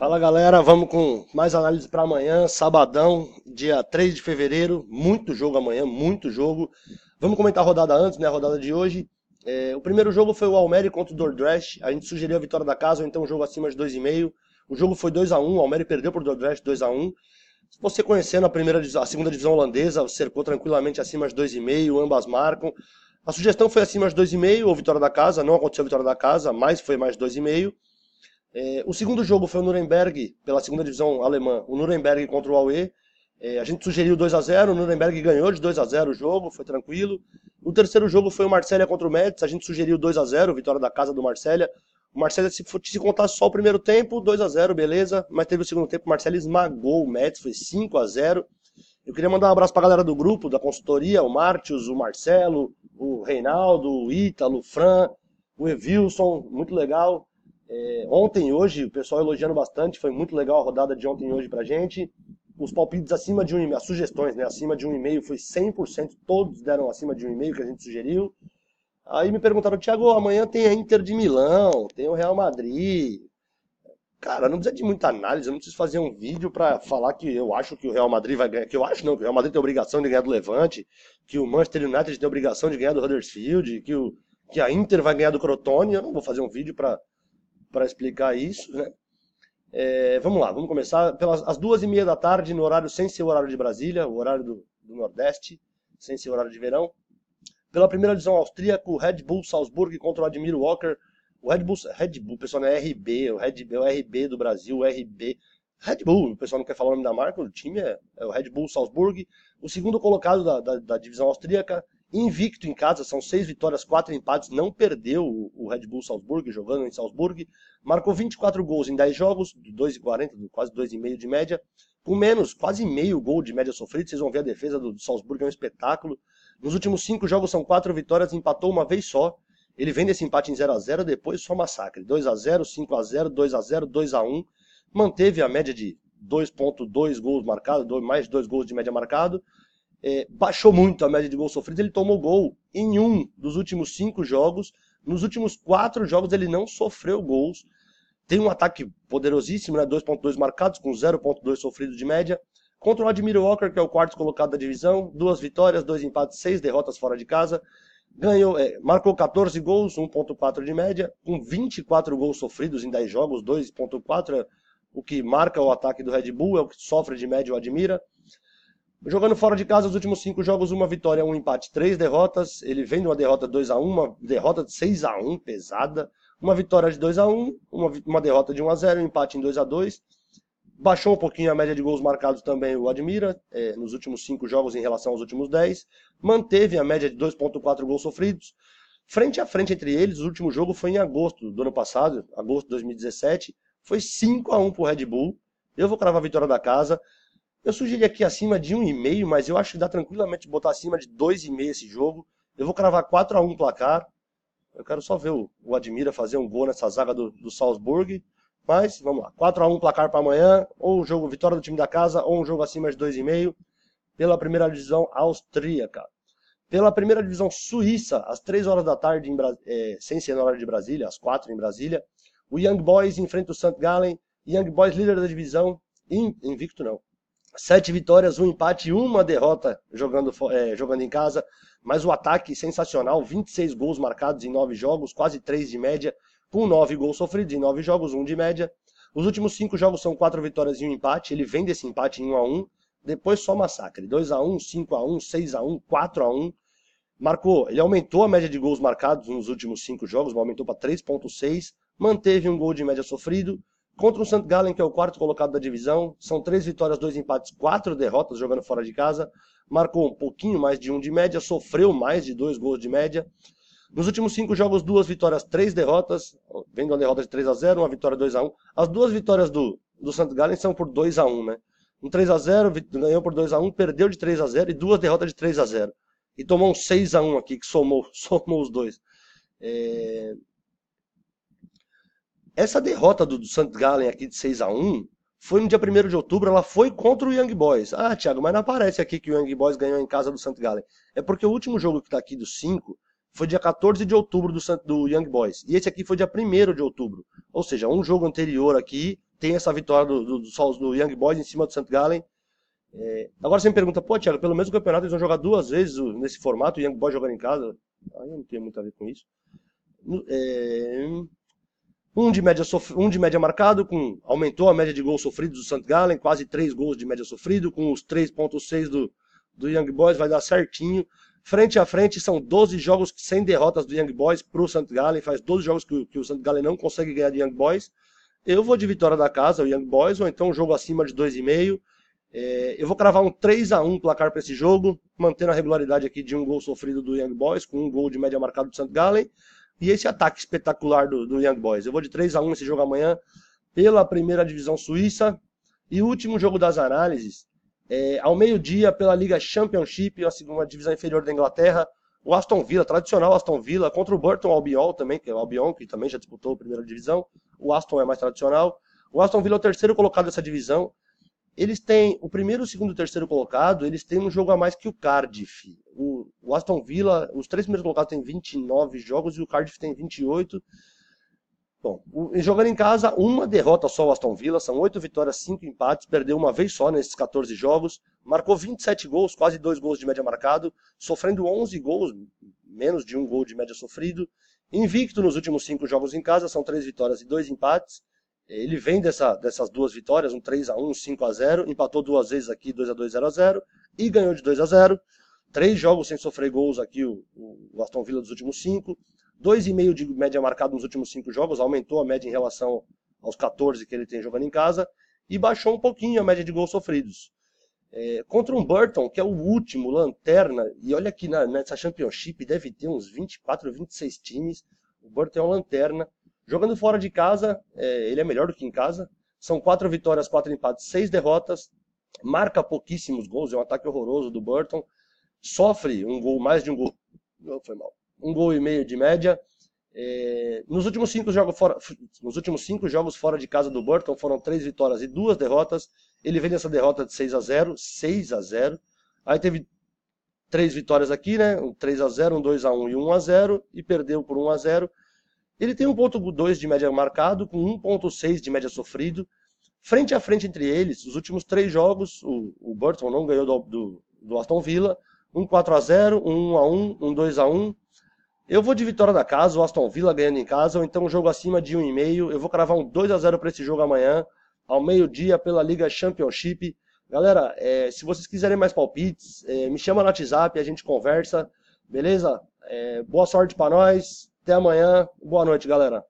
Fala galera, vamos com mais análise para amanhã, sabadão, dia 3 de fevereiro, muito jogo amanhã, muito jogo. Vamos comentar a rodada antes, né, a rodada de hoje. O primeiro jogo foi o Almere contra o Dordrecht, a gente sugeriu a vitória da casa, ou então um jogo acima de 2,5. O jogo foi 2-1, o Almere perdeu para o Dordrecht 2-1. Se você conhecendo a segunda divisão holandesa, cercou tranquilamente acima de 2,5, ambas marcam. A sugestão foi acima de 2,5 ou vitória da casa, não aconteceu a vitória da casa, mas foi mais de 2,5. O segundo jogo foi o Nuremberg, pela segunda divisão alemã, o Nuremberg contra o Aue. A gente sugeriu 2-0, o Nuremberg ganhou de 2-0 o jogo, foi tranquilo. O terceiro jogo foi o Marselha contra o Metz, a gente sugeriu 2-0, vitória da casa do Marselha. O Marselha, se contasse só o primeiro tempo, 2-0, beleza, mas teve o segundo tempo, o Marselha esmagou o Metz, foi 5-0. Eu queria mandar um abraço pra galera do grupo, da consultoria, o Martius, o Marcelo, o Reinaldo, o Ítalo, o Fran, o Evilson, muito legal. Ontem e hoje, o pessoal elogiando bastante, foi muito legal a rodada de ontem e hoje pra gente. Os palpites acima de 1,5, as sugestões, né, acima de 1,5 foi 100%, todos deram acima de 1,5 que a gente sugeriu. Aí me perguntaram, Thiago, amanhã tem a Inter de Milão, tem o Real Madrid. Cara, não precisa de muita análise, eu não preciso fazer um vídeo pra falar que eu acho que o Real Madrid vai ganhar, que eu acho não, que o Real Madrid tem obrigação de ganhar do Levante, que o Manchester United tem obrigação de ganhar do Huddersfield, que a Inter vai ganhar do Crotone. Eu não vou fazer um vídeo para explicar isso, né? Vamos lá, vamos começar pelas as 2:30 da tarde, no horário sem ser o horário de Brasília, o horário do Nordeste, sem ser o horário de verão. Pela primeira divisão austríaca, o Red Bull Salzburg contra o Admir Wacker. Red Bull, pessoal, não é RB, é o RB do Brasil, o RB. Red Bull, o pessoal não quer falar o nome da marca, o time é o Red Bull Salzburg. O segundo colocado da divisão austríaca, invicto em casa, são 6 vitórias, 4 empates, não perdeu o Red Bull Salzburg, jogando em Salzburg. Marcou 24 gols em 10 jogos, 2,40, quase 2,5 de média. Com menos, quase meio gol de média sofrida, vocês vão ver a defesa do Salzburg, é um espetáculo. Nos últimos 5 jogos são 4 vitórias, empatou uma vez só. Ele vem desse empate em 0-0, depois só massacre. 2-0, 5-0, 2-0, 2-1. Manteve a média de 2,2 gols marcados, mais de 2 gols de média marcado. Baixou muito a média de gols sofridos. Ele tomou gol em um dos últimos 5 jogos. Nos últimos 4 jogos ele não sofreu gols. Tem um ataque poderosíssimo, né? 2,2 marcados, com 0,2 sofridos de média. Contra o Admir Wacker, que é o quarto colocado da divisão, 2 vitórias, 2 empates, 6 derrotas fora de casa. Marcou 14 gols, 1,4 de média, com 24 gols sofridos em 10 jogos, 2,4 o que marca o ataque do Red Bull, é o que sofre de média o Admira. Jogando fora de casa, os últimos 5 jogos, 1 vitória, 1 empate, 3 derrotas. Ele vem de uma derrota 2-1, uma derrota de 6-1, pesada. Uma vitória de 2-1, uma derrota de 1-0, um empate em 2-2. Baixou um pouquinho a média de gols marcados também o Admira, nos últimos 5 jogos em relação aos últimos 10. Manteve a média de 2,4 gols sofridos. Frente a frente entre eles, o último jogo foi em agosto do ano passado, agosto de 2017. Foi 5-1 pro Red Bull. Eu vou cravar a vitória da casa. Eu sugeri aqui acima de 1,5, mas eu acho que dá tranquilamente botar acima de 2,5 esse jogo. Eu vou cravar 4-1 placar. Eu quero só ver o Admira fazer um gol nessa zaga do Salzburg. Mas, vamos lá, 4-1 placar para amanhã, ou um jogo vitória do time da casa, ou um jogo acima de 2,5, pela primeira divisão austríaca. Pela primeira divisão suíça, às 3 horas da tarde, sem ser na hora de Brasília, às 4 em Brasília, o Young Boys enfrenta o St. Gallen. Young Boys líder da divisão, invicto não. 7 vitórias, 1 empate e 1 derrota jogando em casa, mas o ataque sensacional, 26 gols marcados em 9 jogos, quase 3 de média, com 9 gols sofridos em 9 jogos, 1 de média. Os últimos 5 jogos são 4 vitórias e 1 empate. Ele vem desse empate em 1-1. Depois só massacre. 2-1, 5-1, 6-1, 4-1. Ele aumentou a média de gols marcados nos últimos 5 jogos, aumentou para 3,6. Manteve um gol de média sofrido. Contra o St. Gallen, que é o quarto colocado da divisão, são 3 vitórias, 2 empates, 4 derrotas jogando fora de casa. Marcou um pouquinho mais de 1 de média, sofreu mais de 2 gols de média. Nos últimos 5 jogos, 2 vitórias, 3 derrotas, vendo uma derrota de 3-0, uma vitória 2-1. As 2 vitórias do St. Gallen são por 2-1, né? Um 3-0, ganhou por 2-1, perdeu de 3-0 e 2 derrotas de 3-0. E tomou um 6-1 aqui, que somou os dois. Essa derrota do St. Gallen aqui de 6-1 foi no dia 1º de outubro, ela foi contra o Young Boys. Ah, Thiago, mas não aparece aqui que o Young Boys ganhou em casa do St. Gallen. É porque o último jogo que está aqui dos 5 foi dia 14 de outubro do Young Boys. E esse aqui foi dia 1º de outubro. Ou seja, um jogo anterior aqui tem essa vitória do Young Boys em cima do St. Gallen. Agora você me pergunta, pô, Thiago, pelo mesmo campeonato eles vão jogar duas vezes nesse formato, o Young Boys jogando em casa. Aí eu não tenho muito a ver com isso. É, um de média marcado, aumentou a média de gols sofridos do St. Gallen, quase 3 gols de média sofrido, com os 3,6 do Young Boys, vai dar certinho. Frente a frente, são 12 jogos sem derrotas do Young Boys pro St. Gallen, faz 12 jogos que o St. Gallen não consegue ganhar de Young Boys. Eu vou de vitória da casa, o Young Boys, ou então um jogo acima de 2,5. Eu vou cravar um 3-1 placar para esse jogo, mantendo a regularidade aqui de um gol sofrido do Young Boys, com um gol de média marcado do St. Gallen, e esse ataque espetacular do Young Boys. Eu vou de 3-1 esse jogo amanhã, pela primeira divisão suíça. E o último jogo das análises, ao meio-dia, pela Liga Championship, uma divisão inferior da Inglaterra, o Aston Villa, tradicional Aston Villa, contra o Burton Albion também, que é o Albion, que também já disputou a primeira divisão. O Aston é mais tradicional. O Aston Villa é o terceiro colocado dessa divisão. Eles têm, o primeiro, o segundo e o terceiro colocado, eles têm um jogo a mais que o Cardiff. O Aston Villa, os três primeiros colocados têm 29 jogos e o Cardiff tem 28. Bom, jogando em casa, uma derrota só o Aston Villa, são 8 vitórias, 5 empates, perdeu uma vez só nesses 14 jogos, marcou 27 gols, quase 2 gols de média marcado, sofrendo 11 gols, menos de um gol de média sofrido, invicto nos últimos 5 jogos em casa, são 3 vitórias e 2 empates. Ele vem dessas duas vitórias, um 3-1, um 5-0, empatou 2 vezes aqui, 2-2, 0-0, e ganhou de 2-0. 3 jogos sem sofrer gols aqui, o Aston Villa dos últimos 5. 2,5 de média marcado nos últimos 5 jogos, aumentou a média em relação aos 14 que ele tem jogando em casa, e baixou um pouquinho a média de gols sofridos. Contra um Burton, que é o último, lanterna, e olha que nessa Championship deve ter uns 24, 26 times, o Burton é uma lanterna. Jogando fora de casa, ele é melhor do que em casa. São 4 vitórias, 4 empates, 6 derrotas. Marca pouquíssimos gols, é um ataque horroroso do Burton. Sofre um gol, mais de um gol. Não, foi mal. 1,5 de média. Nos últimos 5 jogos fora de casa do Burton, foram 3 vitórias e 2 derrotas. Ele vem dessa derrota de 6-0. Aí teve 3 vitórias aqui, né? Um 3-0, um 2-1 e um 1-0. E perdeu por 1-0. Ele tem 1,2 de média marcado, com 1,6 de média sofrido. Frente a frente entre eles, os últimos 3 jogos, o Burton não ganhou do Aston Villa. Um 4-0, um 1-1, um 2-1. Eu vou de vitória da casa, o Aston Villa ganhando em casa, ou então um jogo acima de 1,5. Eu vou cravar um 2-0 para esse jogo amanhã, ao meio-dia, pela Liga Championship. Galera, se vocês quiserem mais palpites, me chama no WhatsApp, a gente conversa, beleza? Boa sorte para nós. Até amanhã. Boa noite, galera.